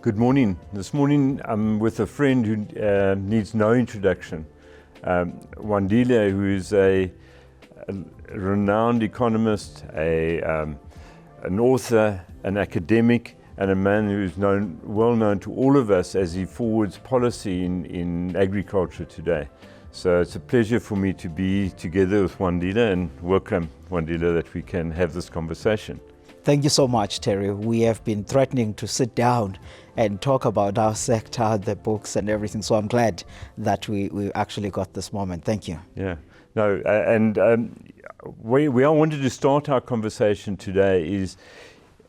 Good morning. This morning I'm with a friend who needs no introduction. Wandile, who is a renowned economist, an author, an academic, and a man who is well known to all of us as he forwards policy in agriculture today. So it's a pleasure for me to be together with Wandile, and welcome, Wandile, that we can have this conversation. Thank you so much, Terry. We have been threatening to sit down and talk about our sector, the books and everything. So I'm glad that we actually got this moment. Thank you. Yeah. No, and where I wanted to start our conversation today is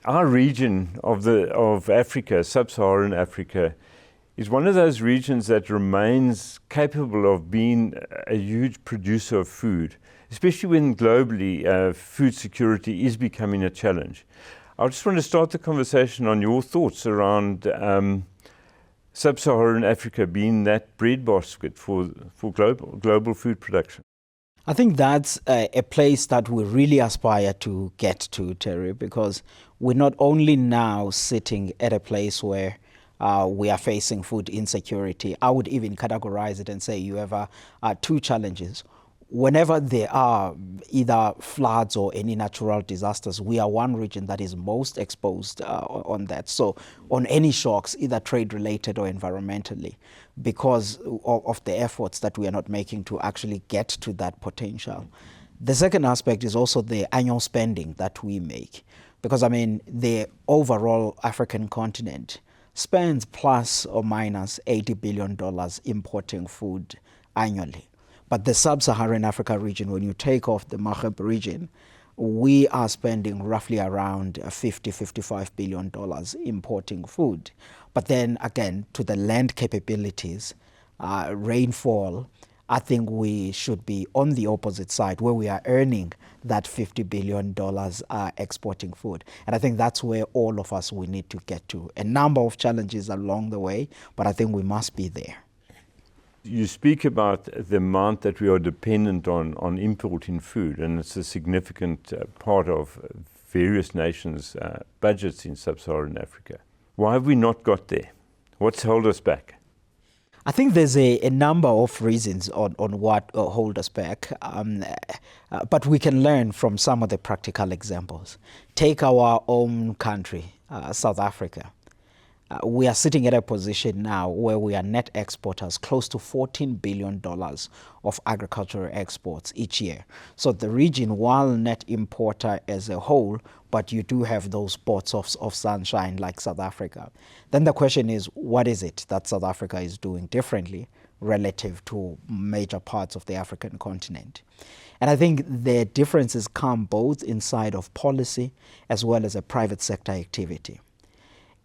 our region of Africa, sub-Saharan Africa, is one of those regions that remains capable of being a huge producer of food, especially when globally food security is becoming a challenge. I just want to start the conversation on your thoughts around sub-Saharan Africa being that breadbasket for global food production. I think that's a place that we really aspire to get to, Terry, because we're not only now sitting at a place where we are facing food insecurity. I would even categorize it and say you have two challenges. Whenever there are either floods or any natural disasters, we are one region that is most exposed on that. So on any shocks, either trade-related or environmentally, because of the efforts that we are not making to actually get to that potential. The second aspect is also the annual spending that we make. Because, I mean, the overall African continent spends plus or minus $80 billion importing food annually. But the sub-Saharan Africa region, when you take off the Maghreb region, we are spending roughly around $50–55 billion importing food. But then again, to the land capabilities, rainfall, I think we should be on the opposite side where we are earning that $50 billion exporting food. And I think that's where all of us we need to get to. A number of challenges along the way, but I think we must be there. You speak about the amount that we are dependent on importing food, and it's a significant part of various nations' budgets in sub-Saharan Africa. Why have we not got there? What's held us back? I think there's a number of reasons on what hold us back, but we can learn from some of the practical examples. Take our own country, South Africa. We are sitting at a position now where we are net exporters, close to $14 billion of agricultural exports each year. So the region, while net importer as a whole, but you do have those spots of sunshine like South Africa. Then the question is, what is it that South Africa is doing differently relative to major parts of the African continent? And I think the differences come both inside of policy as well as a private sector activity.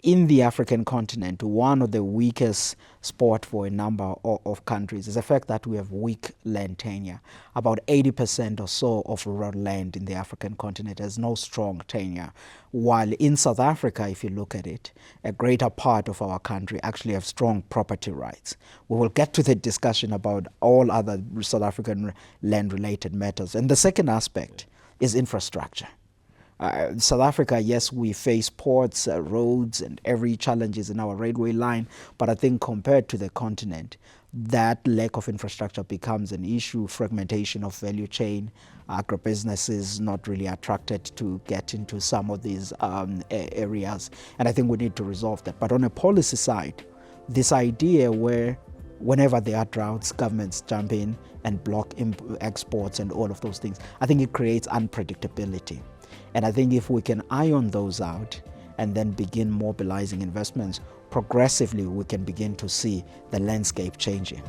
In the African continent, one of the weakest spots for a number of countries is the fact that we have weak land tenure. About 80% or so of rural land in the African continent has no strong tenure. While in South Africa, if you look at it, a greater part of our country actually have strong property rights. We will get to the discussion about all other South African land-related matters. And the second aspect is infrastructure. South Africa, yes, we face ports, roads, and every challenges in our railway line, but I think compared to the continent, that lack of infrastructure becomes an issue, fragmentation of value chain, agribusinesses not really attracted to get into some of these areas, and I think we need to resolve that. But on a policy side, this idea where whenever there are droughts, governments jump in and block exports and all of those things, I think it creates unpredictability. And I think if we can iron those out and then begin mobilizing investments, progressively we can begin to see the landscape changing.